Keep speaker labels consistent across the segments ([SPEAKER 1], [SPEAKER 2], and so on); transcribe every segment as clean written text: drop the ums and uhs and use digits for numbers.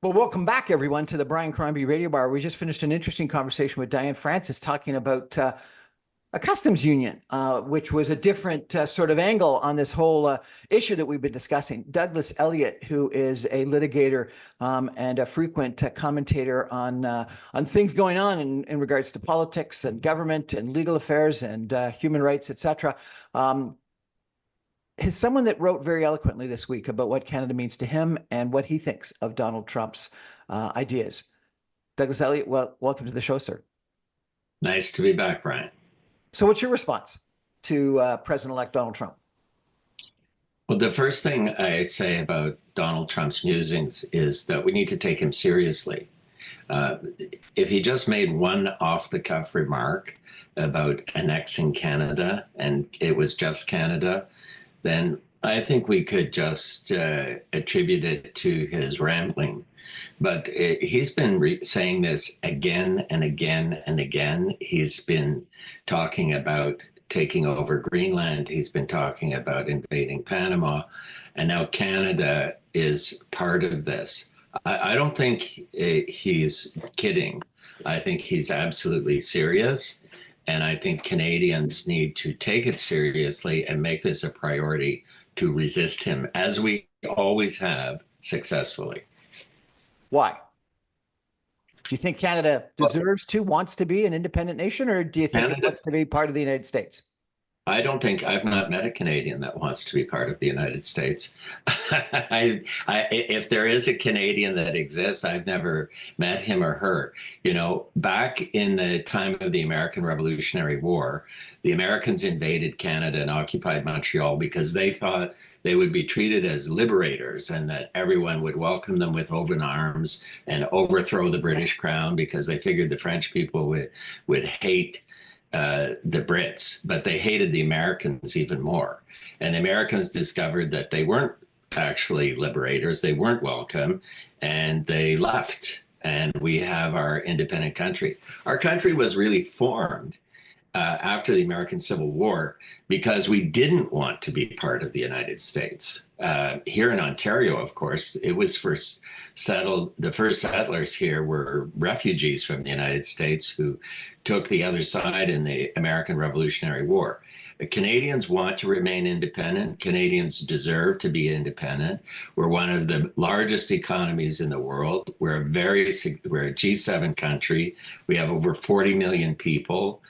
[SPEAKER 1] Well, welcome back, everyone, to the Brian Crombie Radio Bar. We just finished an interesting conversation with Diane Francis talking about a customs union, which was a different sort of angle on this whole issue that we've been discussing. Douglas Elliott, who is a litigator and a frequent commentator on things going on in regards to politics and government and legal affairs and human rights, etc. Is someone that wrote very eloquently this week about what Canada means to him and what he thinks of Donald Trump's ideas. Douglas Elliott, well, welcome to the show, sir.
[SPEAKER 2] Nice to be back, Brian.
[SPEAKER 1] So what's your response to President-elect Donald Trump?
[SPEAKER 2] Well, the first thing I say about Donald Trump's musings is that we need to take him seriously. If he just made one off-the-cuff remark about annexing Canada, and it was just Canada, then I think we could just attribute it to his rambling. But he's been saying this again and again and again. He's been talking about taking over Greenland. He's been talking about invading Panama. And now Canada is part of this. I don't think he's kidding. I think he's absolutely serious. And I think Canadians need to take it seriously and make this a priority to resist him, as we always have successfully.
[SPEAKER 1] Why? Do you think Canada deserves to, wants to be an independent nation, or do you think it wants to be part of the United States?
[SPEAKER 2] I've not met a Canadian that wants to be part of the United States. If there is a Canadian that exists, I've never met him or her. You know, back in the time of the American Revolutionary War, the Americans invaded Canada and occupied Montreal because they thought they would be treated as liberators and that everyone would welcome them with open arms and overthrow the British Crown because they figured the French people would hate the Brits, but they hated the Americans even more. And the Americans discovered that they weren't actually liberators, they weren't welcome, and they left. And we have our independent country. Our country was really formed after the American Civil War because we didn't want to be part of the United States. Here in Ontario, of course, it was first settled. The first settlers here were refugees from the United States who took the other side in the American Revolutionary War. The Canadians want to remain independent. Canadians deserve to be independent. We're one of the largest economies in the world. We're a G7 country. We have over 40 million people.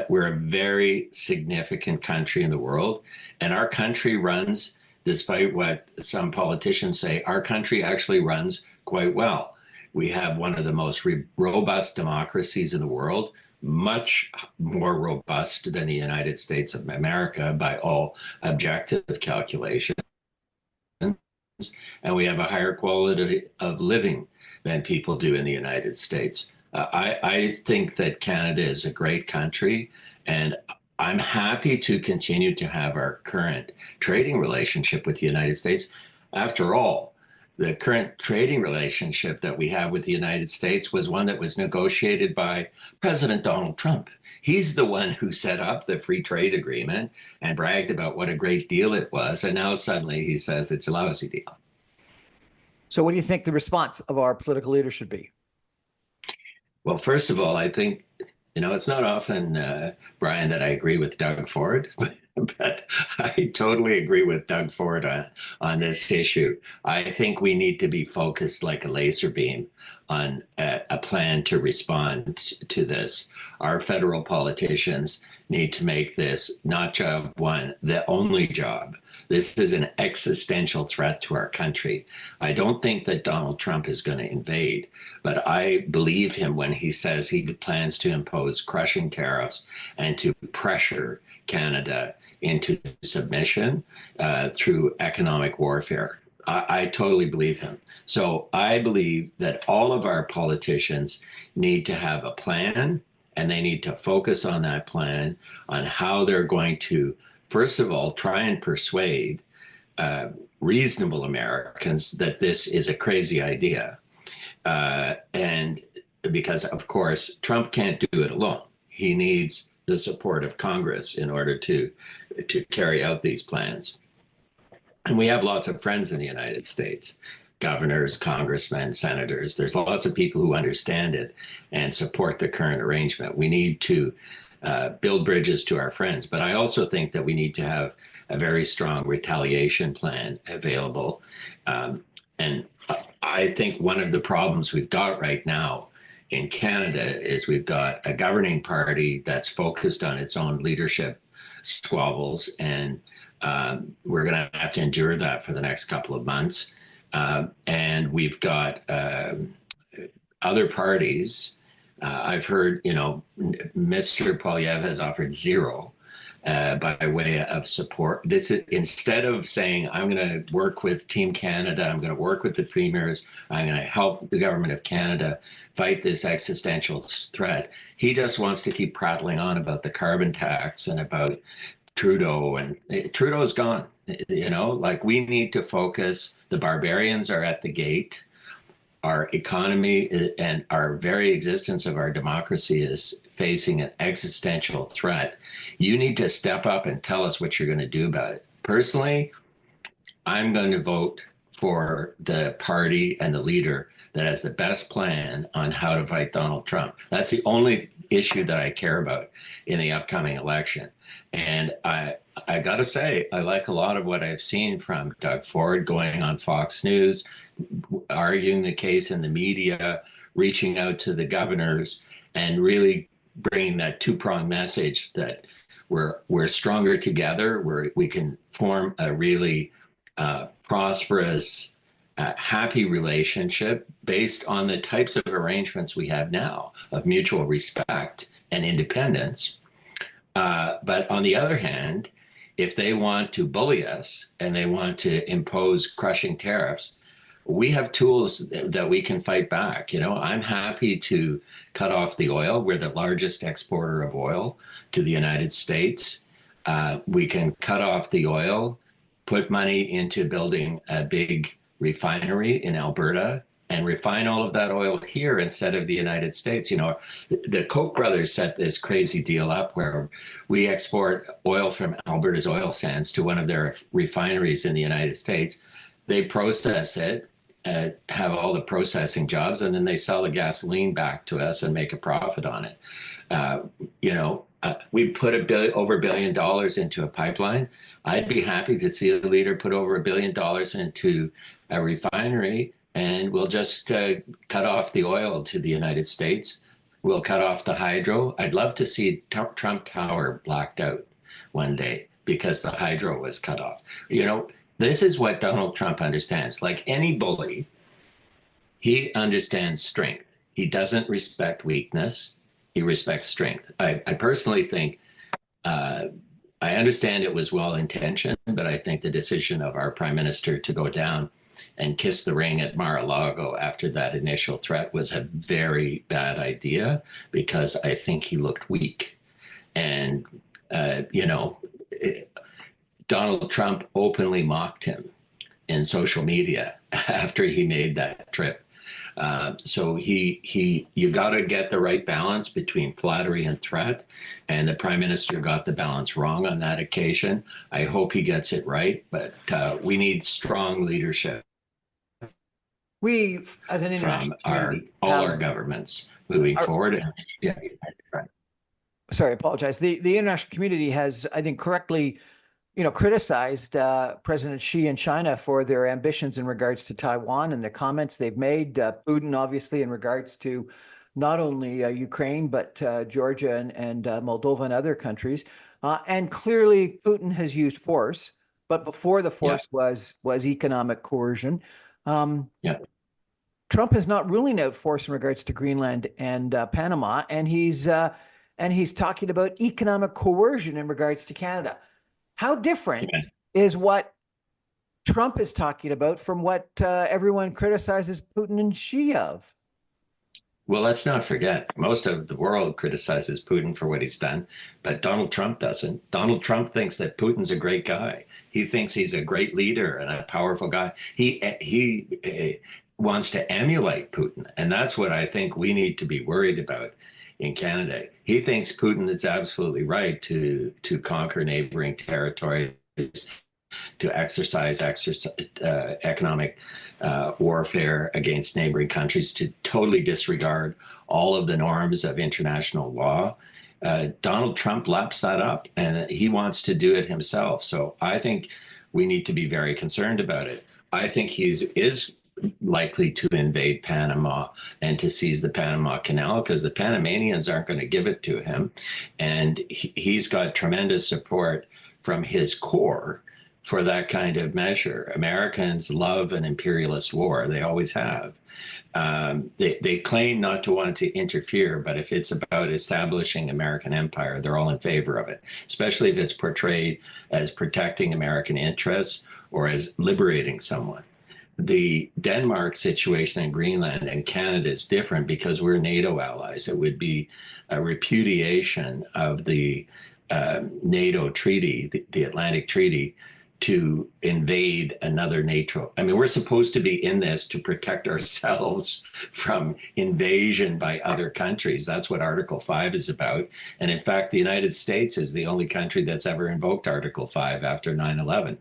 [SPEAKER 2] We're a very significant country in the world. And our country runs, despite what some politicians say, our country actually runs quite well. We have one of the most robust democracies in the world, much more robust than the United States of America by all objective calculations. And we have a higher quality of living than people do in the United States. I think that Canada is a great country, and I'm happy to continue to have our current trading relationship with the United States. After all, the current trading relationship that we have with the United States was one that was negotiated by President Donald Trump. He's the one who set up the free trade agreement and bragged about what a great deal it was. And now suddenly he says it's a lousy deal.
[SPEAKER 1] So what do you think the response of our political leaders should be?
[SPEAKER 2] Well, first of all, I think, it's not often, Brian, that I agree with Doug Ford, but I totally agree with Doug Ford on this issue. I think we need to be focused like a laser beam on a plan to respond to this. Our federal politicians need to make this not job one, the only job. This is an existential threat to our country. I don't think that Donald Trump is going to invade, but I believe him when he says he plans to impose crushing tariffs and to pressure Canada into submission through economic warfare. I totally believe him. So I believe that all of our politicians need to have a plan, and they need to focus on that plan, on how they're going to, first of all, try and persuade reasonable Americans that this is a crazy idea. And because, of course, Trump can't do it alone. He needs the support of Congress in order to carry out these plans. And we have lots of friends in the United States. governors, congressmen, senators. There's lots of people who understand it and support the current arrangement. We need to build bridges to our friends. But I also think that we need to have a very strong retaliation plan available. And I think one of the problems we've got right now in Canada is we've got a governing party that's focused on its own leadership squabbles, and we're going to have to endure that for the next couple of months. And we've got other parties. I've heard, Mr. Poilievre has offered zero by way of support. This is, instead of saying, I'm going to work with Team Canada, I'm going to work with the premiers, I'm going to help the government of Canada fight this existential threat, he just wants to keep prattling on about the carbon tax and about Trudeau. And Trudeau's gone. Like, we need to focus. The barbarians are at the gate. Our economy and our very existence of our democracy is facing an existential threat. You need to step up and tell us what you're going to do about it. Personally, I'm going to vote for the party and the leader that has the best plan on how to fight Donald Trump. That's the only issue that I care about in the upcoming election. And I got to say, I like a lot of what I've seen from Doug Ford going on Fox News, arguing the case in the media, reaching out to the governors, and really bringing that two-pronged message that we're stronger together, we can form a really prosperous, happy relationship based on the types of arrangements we have now of mutual respect and independence. But on the other hand, if they want to bully us and they want to impose crushing tariffs, we have tools that we can fight back. I'm happy to cut off the oil. We're the largest exporter of oil to the United States. We can cut off the oil, put money into building a big refinery in Alberta, and refine all of that oil here instead of the United States. The Koch brothers set this crazy deal up where we export oil from Alberta's oil sands to one of their refineries in the United States. They process it, have all the processing jobs, and then they sell the gasoline back to us and make a profit on it. We put over $1 billion into a pipeline. I'd be happy to see a leader put over $1 billion into a refinery, and we'll just cut off the oil to the United States. We'll cut off the hydro. I'd love to see Trump Tower blacked out one day because the hydro was cut off. This is what Donald Trump understands. Like any bully, he understands strength. He doesn't respect weakness. He respects strength. I personally think, I understand it was well-intentioned, but I think the decision of our prime minister to go down and kiss the ring at Mar-a-Lago after that initial threat was a very bad idea, because I think he looked weak. And, Donald Trump openly mocked him in social media after he made that trip. So you got to get the right balance between flattery and threat. And the prime minister got the balance wrong on that occasion. I hope he gets it right, but we need strong leadership
[SPEAKER 1] We, as an
[SPEAKER 2] from
[SPEAKER 1] international community,
[SPEAKER 2] all our governments moving forward. Yeah, right.
[SPEAKER 1] Sorry, I apologize. The international community has, I think, correctly, criticized President Xi and China for their ambitions in regards to Taiwan and the comments they've made. Putin, obviously, in regards to not only Ukraine, but Georgia and Moldova and other countries. And clearly, Putin has used force, but before the force was economic coercion. Trump is not ruling out force in regards to Greenland and Panama, and he's talking about economic coercion in regards to Canada. How different is what Trump is talking about from what everyone criticizes Putin and Xi of?
[SPEAKER 2] Well, let's not forget, most of the world criticizes Putin for what he's done, but Donald Trump doesn't. Donald Trump thinks that Putin's a great guy. He thinks he's a great leader and a powerful guy. He wants to emulate Putin, and that's what I think we need to be worried about in Canada. He thinks Putin is absolutely right to conquer neighboring territories, to exercise economic warfare against neighboring countries, to totally disregard all of the norms of international law. Donald Trump laps that up, and he wants to do it himself. So I think we need to be very concerned about it. I think he is likely to invade Panama and to seize the Panama Canal, because the Panamanians aren't going to give it to him. And he's got tremendous support from his core for that kind of measure. Americans love an imperialist war. They always have. They claim not to want to interfere, but if it's about establishing American empire, they're all in favor of it, especially if it's portrayed as protecting American interests or as liberating someone. The Denmark situation in Greenland and Canada is different because we're NATO allies. It would be a repudiation of the NATO treaty, the Atlantic Treaty, to invade another NATO. I mean, we're supposed to be in this to protect ourselves from invasion by other countries. That's what Article 5 is about. And in fact, the United States is the only country that's ever invoked Article 5 after 9/11.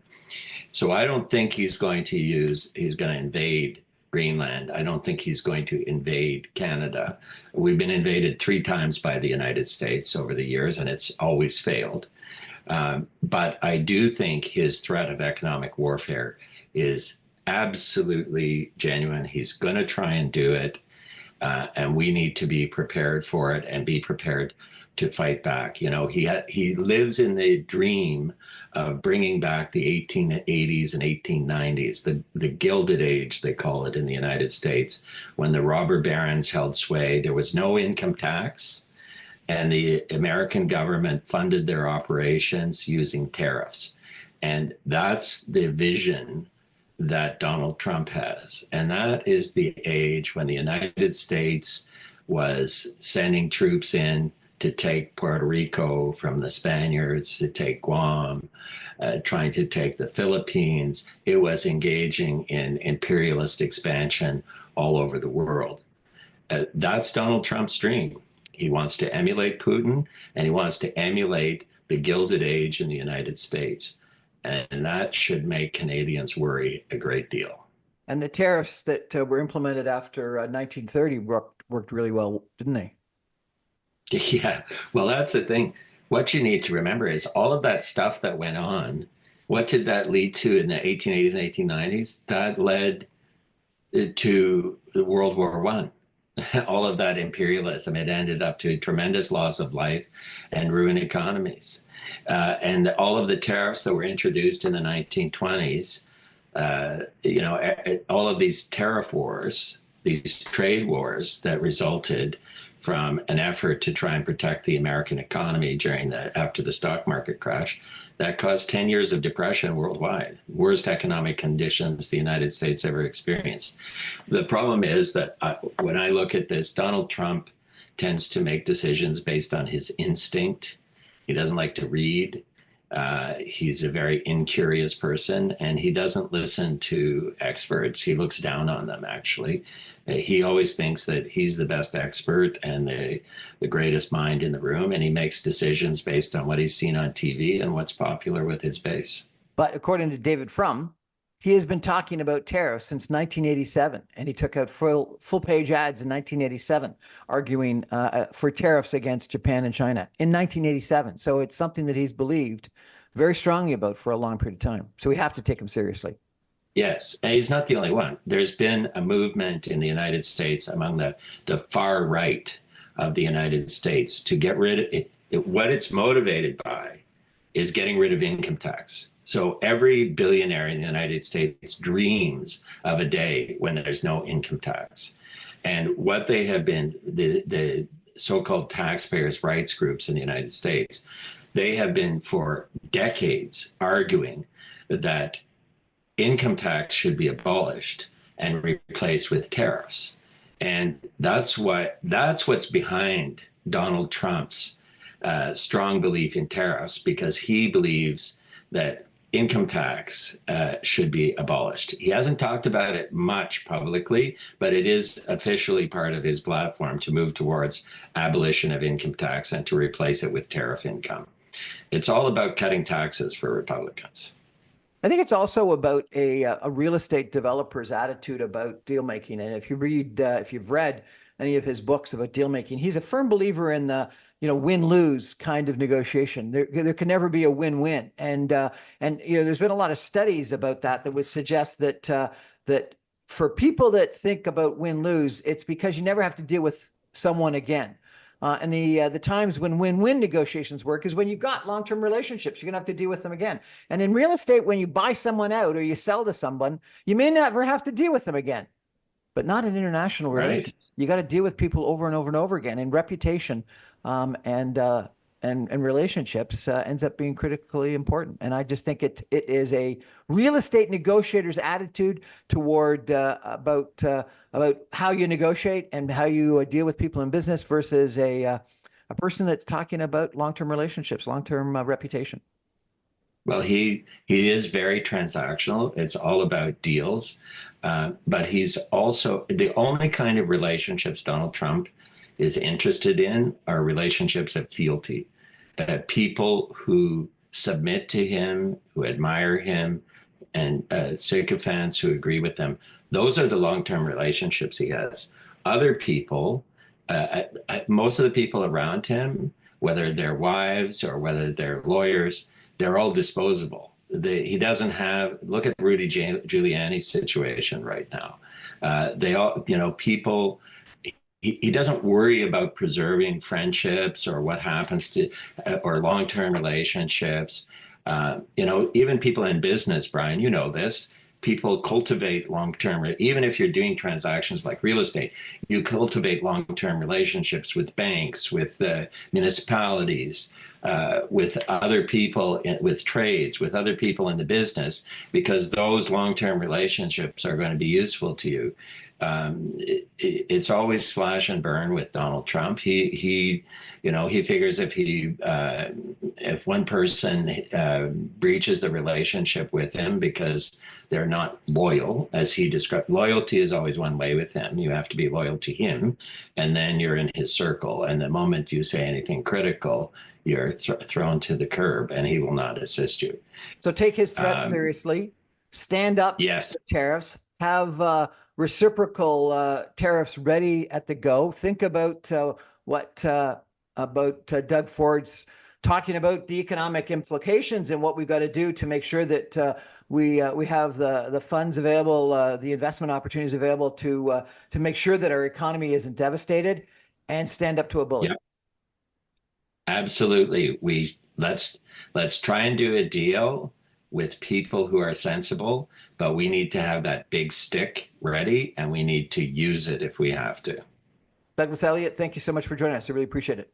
[SPEAKER 2] So I don't think he's going to invade Greenland. I don't think he's going to invade Canada. We've been invaded 3 times by the United States over the years, and it's always failed. But I do think his threat of economic warfare is absolutely genuine. He's going to try and do it, and we need to be prepared for it and be prepared to fight back. You know, he lives in the dream of bringing back the 1880s and 1890s, the Gilded Age, they call it in the United States, when the robber barons held sway. There was no income tax, and the American government funded their operations using tariffs. And that's the vision that Donald Trump has. And that is the age when the United States was sending troops in to take Puerto Rico from the Spaniards, to take Guam, trying to take the Philippines. It was engaging in imperialist expansion all over the world. That's Donald Trump's dream. He wants to emulate Putin, and he wants to emulate the Gilded Age in the United States. And that should make Canadians worry a great deal.
[SPEAKER 1] And the tariffs that were implemented after 1930 worked really well, didn't they?
[SPEAKER 2] Yeah, well, that's the thing. What you need to remember is all of that stuff that went on. What did that lead to in the 1880s and 1890s? That led to World War I. All of that imperialism, it ended up to tremendous loss of life and ruined economies. And all of the tariffs that were introduced in the 1920s, all of these tariff wars, these trade wars that resulted from an effort to try and protect the American economy after the stock market crash, that caused 10 years of depression worldwide, worst economic conditions the United States ever experienced. The problem is that when I look at this, Donald Trump tends to make decisions based on his instinct. He doesn't like to read. He's a very incurious person, and he doesn't listen to experts. He looks down on them, actually. He always thinks that he's the best expert and the greatest mind in the room, and he makes decisions based on what he's seen on TV and what's popular with his base.
[SPEAKER 1] But according to David Frum, he has been talking about tariffs since 1987, and he took out full-page ads in 1987 arguing for tariffs against Japan and China in 1987. So it's something that he's believed very strongly about for a long period of time. So we have to take him seriously.
[SPEAKER 2] Yes, and he's not the only one. There's been a movement in the United States among the far right of the United States to get rid of it. What it's motivated by is getting rid of income tax. So every billionaire in the United States dreams of a day when there's no income tax. And what they have been, the so-called taxpayers' rights groups in the United States, they have been for decades arguing that income tax should be abolished and replaced with tariffs. And that's what's behind Donald Trump's strong belief in tariffs, because he believes that income tax should be abolished. He hasn't talked about it much publicly, but it is officially part of his platform to move towards abolition of income tax and to replace it with tariff income. It's all about cutting taxes for Republicans.
[SPEAKER 1] I think it's also about a real estate developer's attitude about deal making. And if you read, if you've read any of his books about deal making, he's a firm believer in the win-lose kind of negotiation. There can never be a win-win. And there's been a lot of studies about that would suggest that for people that think about win-lose, it's because you never have to deal with someone again. And the times when win-win negotiations work is when you've got long-term relationships. You're gonna have to deal with them again. And in real estate, when you buy someone out or you sell to someone, you may never have to deal with them again. But not in international relations. You got to deal with people over and over and over again. And reputation and relationships ends up being critically important. And I just think it is a real estate negotiator's attitude toward about how you negotiate and how you deal with people in business versus a person that's talking about long-term relationships, long-term reputation.
[SPEAKER 2] Well, he is very transactional. It's all about deals. But he's also the only kind of relationships Donald Trump is interested in are relationships of fealty. People who submit to him, who admire him, and sycophants who agree with them. Those are the long-term relationships he has. Other people, most of the people around him, whether they're wives or whether they're lawyers, they're all disposable. He doesn't have, look at Rudy Giuliani's situation right now. They all, people, he doesn't worry about preserving friendships or what happens to, or long-term relationships. Even people in business, Brian, you know this, people cultivate long-term, even if you're doing transactions like real estate, you cultivate long-term relationships with banks, with municipalities, with other people, with trades, with other people in the business, because those long-term relationships are going to be useful to you. It's always slash and burn with Donald Trump. He figures if one person breaches the relationship with him because they're not loyal, as he described, loyalty is always one way with him. You have to be loyal to him, and then you're in his circle. And the moment you say anything critical, you're thrown to the curb, and he will not assist you.
[SPEAKER 1] So take his threats seriously. Stand up to tariffs. Have reciprocal tariffs ready at the go. Think about what Doug Ford's talking about, the economic implications and what we've got to do to make sure that we have the funds available, the investment opportunities available to make sure that our economy isn't devastated, and stand up to a bully.
[SPEAKER 2] Yep. Absolutely. Let's try and do a deal with people who are sensible, but we need to have that big stick ready, and we need to use it if we have to.
[SPEAKER 1] Douglas Elliott, thank you so much for joining us. I really appreciate it.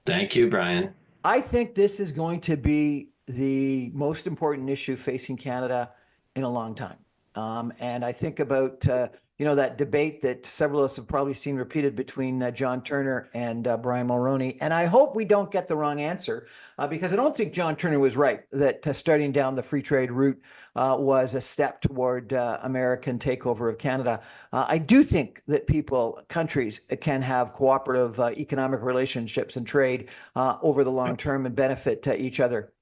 [SPEAKER 2] Thank you, Brian.
[SPEAKER 1] I think this is going to be the most important issue facing Canada in a long time. And I think about, that debate that several of us have probably seen repeated between John Turner and Brian Mulroney. And I hope we don't get the wrong answer, because I don't think John Turner was right that starting down the free trade route was a step toward American takeover of Canada. I do think that countries can have cooperative economic relationships and trade over the long term and benefit each other.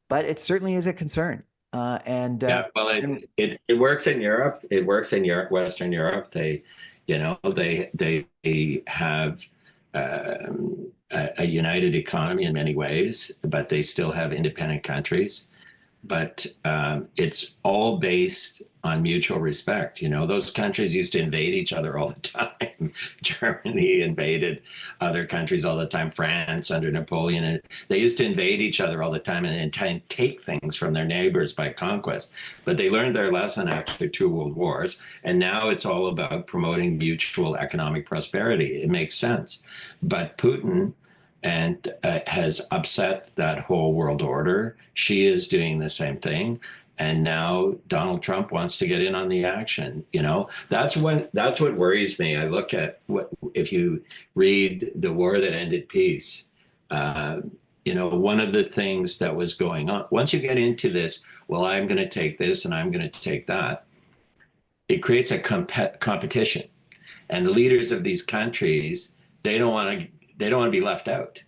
[SPEAKER 1] But it certainly is a concern.
[SPEAKER 2] It works in Europe. It works in Europe, Western Europe. They have a united economy in many ways, but they still have independent countries. But it's all based on mutual respect. Those countries used to invade each other all the time. Germany invaded other countries all the time. France under Napoleon, and they used to invade each other all the time and take things from their neighbors by conquest. But they learned their lesson after 2 world wars, and now it's all about promoting mutual economic prosperity. It makes sense. But Putin has upset that whole world order. She is doing the same thing. And now Donald Trump wants to get in on the action. That's what worries me. I look at if you read The War That Ended Peace, one of the things that was going on, once you get into this, well, I'm going to take this and I'm going to take that, it creates a competition. And the leaders of these countries, they don't want to be left out.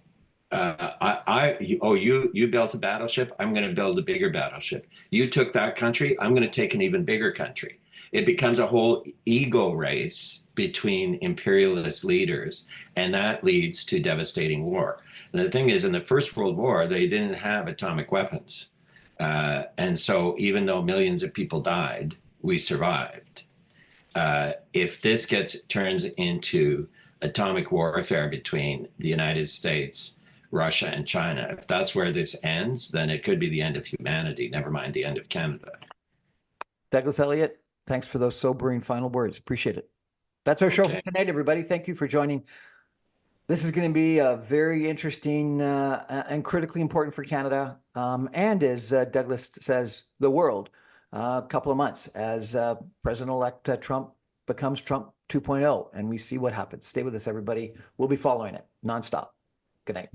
[SPEAKER 2] You built a battleship. I'm going to build a bigger battleship. You took that country. I'm going to take an even bigger country. It becomes a whole ego race between imperialist leaders, and that leads to devastating war. And the thing is, in the First World War, they didn't have atomic weapons. And so even though millions of people died, we survived. If this turns into atomic warfare between the United States, Russia, and China, if that's where this ends, then it could be the end of humanity, never mind the end of Canada.
[SPEAKER 1] Douglas Elliott, thanks for those sobering final words. Appreciate it. That's our show for tonight, everybody. Thank you for joining. This is going to be a very interesting and critically important for Canada. And as Douglas says, the world, a couple of months as President-elect Trump becomes Trump 2.0, and we see what happens. Stay with us, everybody. We'll be following it nonstop. Good night.